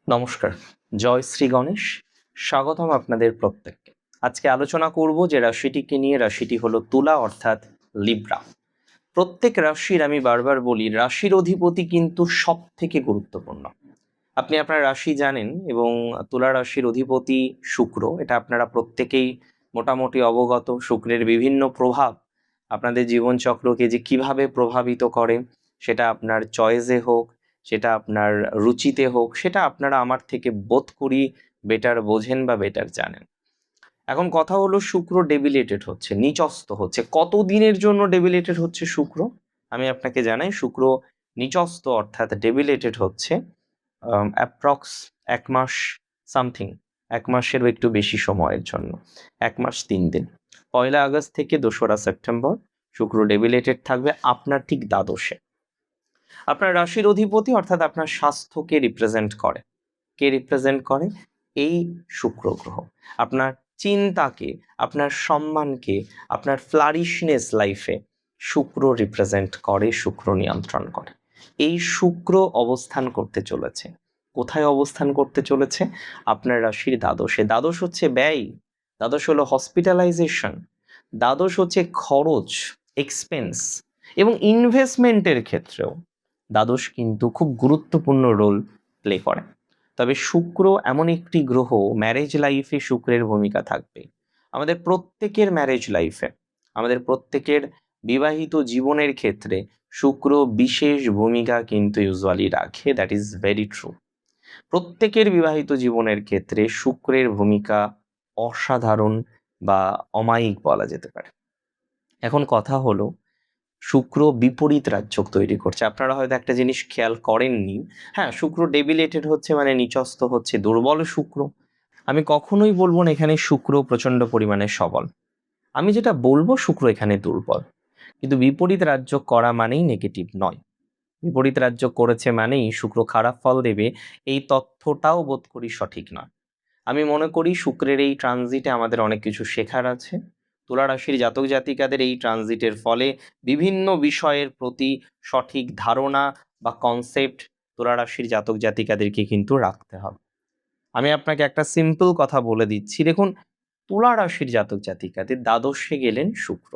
নমস্কার, জয় শ্রী গণেশ। স্বাগতম আপনাদের প্রত্যেককে। আজকে আলোচনা করব যে রাশিটিকে নিয়ে। রাশিটি হলো তুলা অর্থাৎ লিব্রা। প্রত্যেক রাশির, আমি বারবার বলি, রাশির অধিপতি কিন্তু সব থেকে গুরুত্বপূর্ণ। আপনি আপনার রাশি জানেন এবং তুলা রাশির অধিপতি শুক্র, এটা আপনারা প্রত্যেকেই মোটামুটি অবগত। শুক্রের বিভিন্ন প্রভাব আপনাদের জীবনচক্রকে যে কিভাবে প্রভাবিত করে, সেটা আপনার চয়েসে হোক, সেটা আপনার রুচিতে হোক, সেটা আপনারা আমার থেকে বোধ করি বেটার বোঝেন বা বেটার জানেন। এখন কথা হলো, শুক্র ডেবিলেটেড হচ্ছে, নিচস্থ হচ্ছে। কতদিনের জন্য ডেবিলেটেড হচ্ছে শুক্র? আমি আপনাকে জানাই, শুক্র নিচস্থ অর্থাৎ ডেবিলেটেড হচ্ছে অ্যাপ্রক্স 1 মাস সামথিং, 1 মাসেরও একটু বেশি সময়ের জন্য, 1 মাস 3 দিন। 1 আগস্ট থেকে 2রা সেপ্টেম্বর শুক্র ডেবিলেটেড থাকবে আপনার ঠিক দ্বাদশে। আপনার রাশির অধিপতি অর্থাৎ আপনার স্বাস্থ্যকে রিপ্রেজেন্ট করে। কে রিপ্রেজেন্ট করে? এই শুক্র গ্রহ। আপনার চিন্তাকে, আপনার সম্মানকে, আপনার ফ্লারিশনেস লাইফে শুক্র রিপ্রেজেন্ট করে, শুক্র নিয়ন্ত্রণ করে। এই শুক্র অবস্থান করতে চলেছে। কোথায় অবস্থান করতে চলেছে? আপনার রাশির দ্বাদশে। দ্বাদশ হচ্ছে ব্যয়, দ্বাদশ হলো হসপিটালাইজেশন, দ্বাদশ হচ্ছে খরচ, এক্সপেন্স এবং ইনভেস্টমেন্টের ক্ষেত্রেও দ্বাদশ কিন্তু খুব গুরুত্বপূর্ণ রোল প্লে করে। তবে শুক্র এমন একটি গ্রহ, ম্যারেজ লাইফে শুক্রের ভূমিকা থাকবে। আমাদের প্রত্যেকের ম্যারেজ লাইফে, আমাদের প্রত্যেকের বিবাহিত জীবনের ক্ষেত্রে শুক্র বিশেষ ভূমিকা কিন্তু ইউজুয়ালি রাখে। That is very true. প্রত্যেকের বিবাহিত জীবনের ক্ষেত্রে শুক্রের ভূমিকা অসাধারণ বা অমায়িক বলা যেতে পারে। এখন কথা হলো, শুক্র বিপরীত রাজ্যক তৈরি করছে। আপনারা হয়তো একটা জিনিস খেয়াল করেননি। হ্যাঁ, শুক্র ডেবিলেটেড হচ্ছে মানে নিচস্থ হচ্ছে, দুর্বল শুক্র। আমি কখনোই বলবো না এখানে শুক্র প্রচন্ড পরিমাণে সবল। আমি যেটা বলবো, শুক্র এখানে দুর্বল। কিন্তু বিপরীত রাজ্য করা মানেই নেগেটিভ নয়। বিপরীত রাজ্য করেছে মানেই শুক্র খারাপ ফল দেবে, এই তথ্যটাও বোধ করি সঠিক নয়। আমি মনে করি শুক্রের এই ট্রানজিটে আমাদের অনেক কিছু শেখার আছে। তুলা রাশির জাতক জাতিকাদের এই ট্রানজিটের ফলে বিভিন্ন বিষয়ের প্রতি সঠিক ধারণা বা কনসেপ্ট তুলা রাশির জাতক জাতিকাদেরকে কিন্তু রাখতে হবে। আমি আপনাকে একটা সিম্পল কথা বলে দিচ্ছি। দেখুন, তুলা রাশির জাতক জাতিকাদের দ্বাদশে গেলেন শুক্র।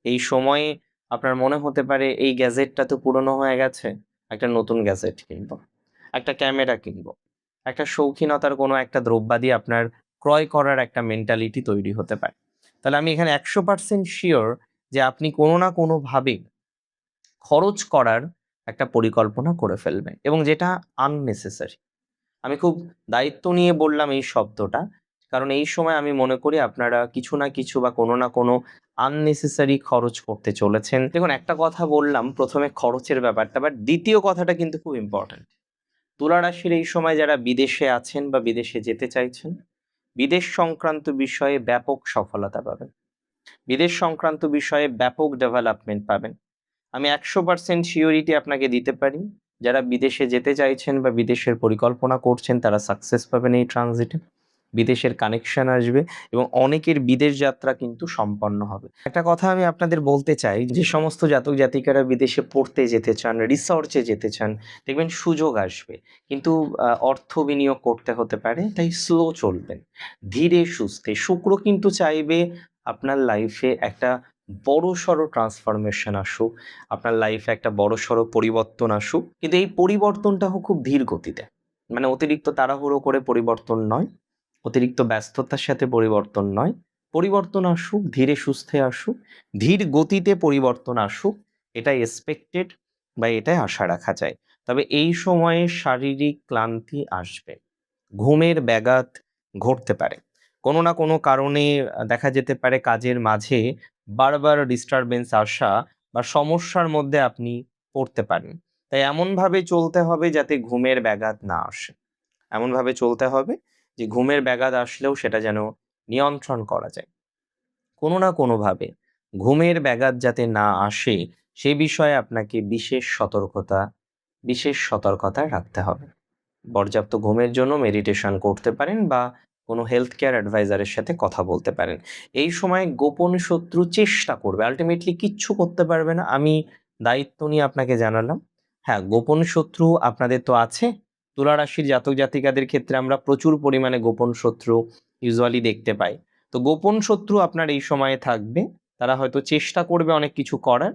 এই সময়ে আপনার মনে হতে পারে এই গ্যাজেটটা তো পুরনো হয়ে গেছে, একটা নতুন গ্যাজেট কিনবো, একটা ক্যামেরা কিনবো, একটা শৌখিনতার কোনো একটা দ্রব্যাদি আপনার ক্রয় করার একটা মেন্টালিটি তৈরি হতে পারে। তাহলে আমি এখানে 100% শিওর যে আপনি কোনো না কোনোভাবে খরচ করার একটা পরিকল্পনা করে ফেলবেন, এবং যেটা আননেসেসারি। আমি খুব দায়িত্ব নিয়ে বললাম এই শব্দটা, কারণ এই সময় আমি মনে করি আপনারা কিছু না কিছু বা কোনো না কোনো আননেসেসারি খরচ করতে চলেছেন। দেখুন, একটা কথা বললাম প্রথমে খরচের ব্যাপারটা, বাট দ্বিতীয় কথাটা কিন্তু খুব ইম্পর্ট্যান্ট। তুলা রাশির এই সময় যারা বিদেশে আছেন বা বিদেশে যেতে চাইছেন, বিদেশ সংক্রান্ত বিষয়ে ব্যাপক সফলতা পাবেন, বিদেশ সংক্রান্ত বিষয়ে ব্যাপক ডেভেলপমেন্ট পাবেন। আমি 100% শিওরিটি আপনাকে দিতে পারি, যারা বিদেশে যেতে চাইছেন বা বিদেশের পরিকল্পনা করছেন তারা সাকসেস পাবেন এই ট্রানজিটে। বিদেশের কানেকশন আসবে এবং অনেকের বিদেশ যাত্রা কিন্তু সম্পন্ন হবে। একটা কথা আমি আপনাদের বলতে চাই, যে সমস্ত জাতক জাতিকারা বিদেশে পড়তে যেতে চান, রিসার্চে যেতে চান, দেখবেন সুযোগ আসবে, কিন্তু অর্থ বিনিয়োগ করতে হতে পারে, তাই স্লো চলবেন, ধীরে সুস্থে। শুক্র কিন্তু চাইবে আপনার লাইফে একটা বড়সড় ট্রান্সফরমেশন আসুক, আপনার লাইফে একটা বড়সড় পরিবর্তন আসুক, কিন্তু এই পরিবর্তনটা হোক খুব ধীর গতিতে। মানে অতিরিক্ত তাড়াহুড়ো করে পরিবর্তন নয়, অতিরিক্ত ব্যস্ততার সাথে পরিবর্তন নয়। পরিবর্তন আসুক, ধীরে সুস্থে আসুক, ধীর গতিতে পরিবর্তন আসুক, এটাই এক্সপেক্টেড বা এটাই আশা রাখা যায়। তবে এই সময়ে শারীরিক ক্লান্তি আসবে, ঘুমের ব্যাঘাত ঘটতে পারে, কোনো না কোনো কারণে দেখা যেতে পারে কাজের মাঝে বারবার ডিস্টারবেন্স আসা বা সমস্যার মধ্যে আপনি পড়তে পারেন। তাই এমনভাবে চলতে হবে যাতে ঘুমের ব্যাঘাত না আসে, এমনভাবে চলতে হবে যে ঘুমের ব্যাঘাত আসলেও সেটা যেন নিয়ন্ত্রণ করা যায়। কোনো না কোনোভাবে ঘুমের ব্যাঘাত যাতে না আসে, সে বিষয়ে আপনাকে বিশেষ সতর্কতা রাখতে হবে। পর্যাপ্ত ঘুমের জন্য মেডিটেশন করতে পারেন বা কোনো হেলথ কেয়ার অ্যাডভাইজারের সাথে কথা বলতে পারেন। এই সময় গোপন শত্রু চেষ্টা করবে, আলটিমেটলি কিচ্ছু করতে পারবে না। আমি দায়িত্ব নিয়ে আপনাকে জানালাম। হ্যাঁ, গোপন শত্রু আপনাদের তো আছে, তুলা রাশির জাতক জাতিকাদের ক্ষেত্রে আমরা প্রচুর পরিমাণে গোপন শত্রু ইউজুয়ালি দেখতে পাই। তো গোপন শত্রু আপনার এই সময়ে থাকবে, তারা হয়তো চেষ্টা করবে অনেক কিছু করার,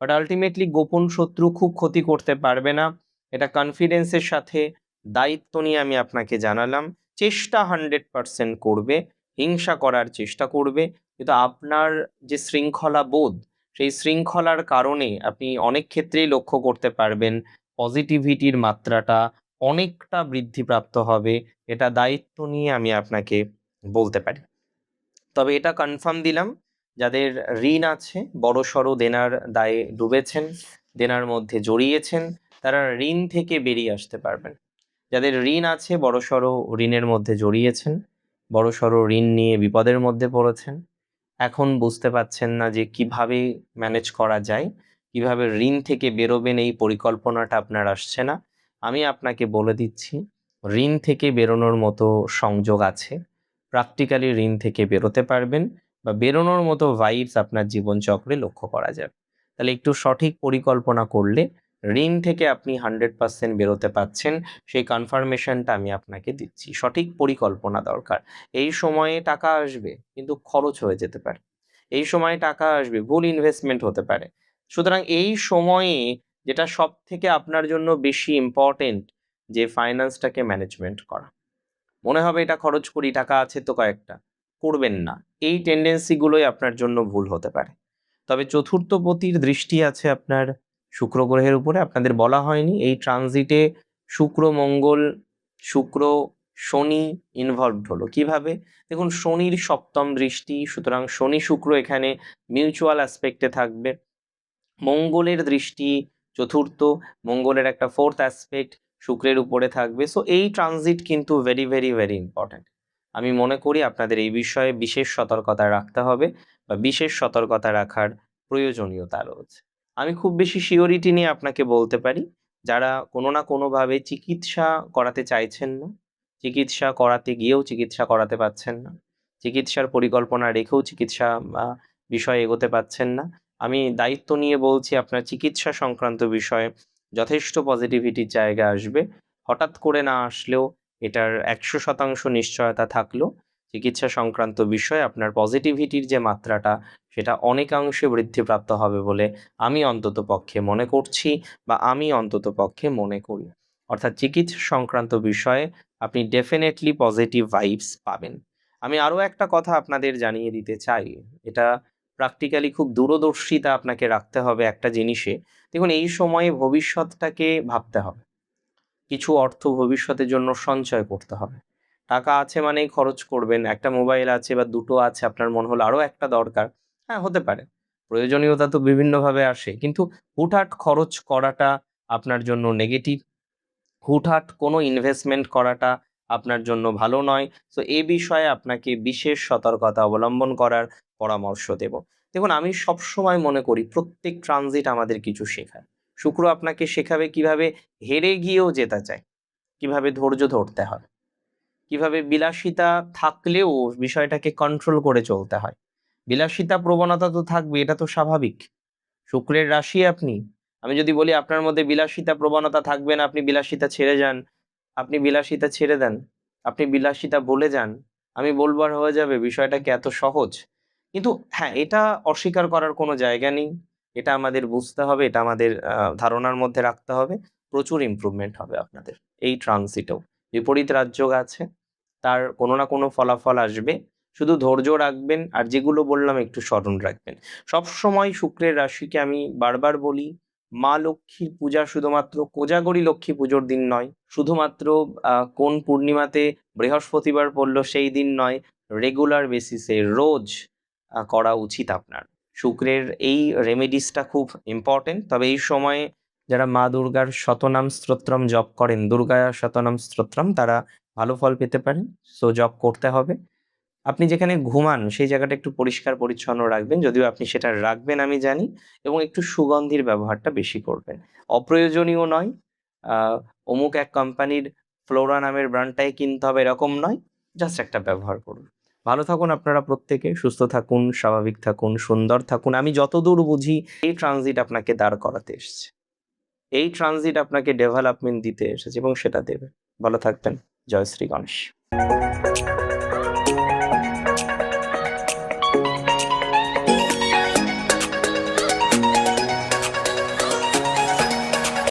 বাট আলটিমেটলি গোপন শত্রু খুব ক্ষতি করতে পারবে না। এটা কনফিডেন্সের সাথে দায়িত্ব নিয়ে আমি আপনাকে জানালাম। চেষ্টা 100% করবে, হিংসা করার চেষ্টা করবে, কিন্তু আপনার যে শৃঙ্খলা বোধ, সেই শৃঙ্খলার কারণে আপনি অনেক ক্ষেত্রেই লক্ষ্য করতে পারবেন পজিটিভিটির মাত্রাটা অনেকটা বৃদ্ধিপ্রাপ্ত হবে। এটা দায়িত্ব নিয়ে আমি আপনাকে বলতে পারি। তবে এটা কনফার্ম দিলাম, যাদের ঋণ আছে, বড়সড় দেনার দায়ে ডুবেছেন, দেনার মধ্যে জড়িয়েছেন, তারা ঋণ থেকে বেরিয়ে আসতে পারবেন। যাদের ঋণ আছে, বড়সড় ঋণের মধ্যে জড়িয়েছেন, বড়সড় ঋণ নিয়ে বিপদের মধ্যে পড়েছেন, এখন বুঝতে পারছেন না যে কিভাবে ম্যানেজ করা যায়, কিভাবে ঋণ থেকে বেরোবেন, এই পরিকল্পনাটা আপনার আসছে না, আমি আপনাকে বলে দিচ্ছি ঋণ থেকে বেরোনোর মতো সংযোগ আছে। প্র্যাকটিক্যালি ঋণ থেকে বেরোতে পারবেন, বা বেরোনোর মতো ভাইবস আপনার জীবনচক্রে লক্ষ্য করা যাবে। তাহলে একটু সঠিক পরিকল্পনা করলে ঋণ থেকে আপনি 100% বেরোতে পারছেন, সেই কনফার্মেশনটা আমি আপনাকে দিচ্ছি। সঠিক পরিকল্পনা দরকার। এই সময়ে টাকা আসবে কিন্তু খরচ হয়ে যেতে পারে, এই সময়ে টাকা আসবে ভুল ইনভেস্টমেন্ট হতে পারে। সুতরাং এই সময়ে যেটা সব থেকে আপনার জন্য বেশি ইম্পর্টেন্ট, যে ফাইন্যান্সটাকে ম্যানেজমেন্ট করা। মনে হবে এটা খরচ করি, টাকা আছে তো কয়েকটা, করবেন না। এই টেন্ডেন্সিগুলোই আপনার জন্য ভুল হতে পারে। তবে চতুর্থ পতির দৃষ্টি আছে আপনার শুক্র গ্রহের উপরে, আপনাদের বলা হয়নি এই ট্রানজিটে শুক্র মঙ্গল, শুক্র শনি ইনভলভড হলো কিভাবে? দেখুন, শনির সপ্তম দৃষ্টি, সুতরাং শনি শুক্র এখানে মিউচুয়াল অ্যাসপেক্টে থাকবে। মঙ্গলের দৃষ্টি চতুর্থ, মঙ্গলের একটা ফোর্থ অ্যাসপেক্ট শুক্রের উপরে থাকবে। সো এই ট্রানজিট কিন্তু ভেরি ভেরি ভেরি ইম্পর্ট্যান্ট। আমি মনে করি আপনাদের এই বিষয়ে বিশেষ সতর্কতা রাখতে হবে, বা বিশেষ সতর্কতা রাখার প্রয়োজনীয়তা রয়েছে। আমি খুব বেশি সিওরিটি নিয়ে আপনাকে বলতে পারি, যারা কোনো না কোনোভাবে চিকিৎসা করাতে চাইছেন না, চিকিৎসা করাতে গিয়েও চিকিৎসা করাতে পারছেন না, চিকিৎসার পরিকল্পনা রেখেও চিকিৎসা বিষয়ে এগোতে পারছেন না, আমি দায়িত্ব নিয়ে বলছি আপনার চিকিৎসা সংক্রান্ত বিষয়ে যথেষ্ট পজিটিভিটির জায়গা আসবে। হঠাৎ করে না আসলেও এটার 100% নিশ্চয়তা থাকলো, চিকিৎসা সংক্রান্ত বিষয়ে আপনার পজিটিভিটির যে মাত্রাটা, সেটা অনেকাংশে বৃদ্ধিপ্রাপ্ত হবে বলে আমি অন্তত পক্ষে মনে করছি, বা আমি অন্তত পক্ষে মনে করি। অর্থাৎ চিকিৎসা সংক্রান্ত বিষয়ে আপনি ডেফিনেটলি পজিটিভ ভাইবস পাবেন। আমি আরও একটা কথা আপনাদের জানিয়ে দিতে চাই, এটা প্র্যাকটিক্যালি খুব দূরদর্শিতা আপনাকে রাখতে হবে একটা জিনিসে। দেখুন, এই সময়ে ভবিষ্যৎটাকে ভাবতে হবে, কিছু অর্থ ভবিষ্যতের জন্য সঞ্চয় করতে হবে। টাকা আছে মানেই খরচ করবেন, একটা মোবাইল আছে বা দুটো আছে, আপনার মনে হলো আরও একটা দরকার, হ্যাঁ হতে পারে, প্রয়োজনীয়তা তো বিভিন্নভাবে আসে, কিন্তু হুটহাট খরচ করাটা আপনার জন্য নেগেটিভ, হুটহাট কোনো ইনভেস্টমেন্ট করাটা আপনার জন্য ভালো নয়। সো এ বিষয়ে আপনাকে বিশেষ সতর্কতা অবলম্বন করার পরামর্শ দেব। দেখুন, আমি সবসময় মনে করি প্রত্যেক ট্রানজিট আমাদের কিছু শেখায়। শুক্র আপনাকে শেখাবে কিভাবে হেরে গিয়েও জেতা যায়, কিভাবে ধৈর্য ধরতে হয়, কিভাবে বিলাসিতা থাকলেও বিষয়টাকে কন্ট্রোল করে চলতে হয়। বিলাসিতা প্রবণতা তো থাকবে, এটা তো স্বাভাবিক, শুক্রের রাশি আপনি। আমি যদি বলি আপনার মধ্যে বিলাসিতা প্রবণতা থাকবে না, আপনি বিলাসিতা ছেড়ে যান, আপনি বিলাসিতা ছেড়ে দেন, আপনি বিলাসিতা ভুলে যান, আমি বলবো আর হয়ে যাবে, বিষয়টা কি এত সহজ? কিন্তু হ্যাঁ, এটা অস্বীকার করার কোনো জায়গা নেই, এটা আমাদের বুঝতে হবে, এটা আমাদের ধারণার মধ্যে রাখতে হবে। প্রচুর ইমপ্রুভমেন্ট হবে আপনাদের এই ট্রানজিটেও। বিপরীত রাজযোগ আছে, তার কোনো না কোনো ফলাফল আসবে, শুধু ধৈর্য রাখবেন, আর যেগুলো বললাম একটু স্মরণ রাখবেন। সবসময় শুক্রের রাশিকে আমি বারবার বলি, মা লক্ষ্মীর পূজা শুধুমাত্র কোজাগরী লক্ষ্মী পুজোর দিন নয়, শুধুমাত্র কোন পূর্ণিমাতে বৃহস্পতিবার পড়লো সেই দিন নয়, রেগুলার বেসিসে রোজ করা উচিত আপনার। শুক্রের এই রেমেডিসটা খুব ইম্পর্টেন্ট। তবে এই সময়ে যারা মা দুর্গার শতনাম স্তোত্রম জপ করেন, দুর্গা শতনাম স্তোত্রম, তারা ভালো ফল পেতে পারেন। সো জপ করতে হবে। আপনি যেখানে ঘুমান সেই জায়গাটা একটু পরিষ্কার পরিচ্ছন্ন রাখবেন, যদিও আপনি সেটা রাখবেন আমি জানি, এবং একটু সুগন্ধির ব্যবহারটা বেশি করবেন। অপ্রয়োজনীয় নয়, আহ, অমুক এক কোম্পানির ফ্লোরা নামের ব্র্যান্ডটাই কিনতে হবে এরকম নয়, জাস্ট একটা ব্যবহার করুন। ভালো থাকুন আপনারা প্রত্যেকে, সুস্থ থাকুন, স্বাভাবিক থাকুন, সুন্দর থাকুন। আমি যতদূর বুঝি এই ট্রানজিট আপনাকে দাঁড় করাতে এসছে। এই ট্রানজিট আপনাকে ডেভেলপমেন্ট দিতে এসেছে এবং সেটা দেবে। ভালো থাকবেন। জয় শ্রী গণেশ।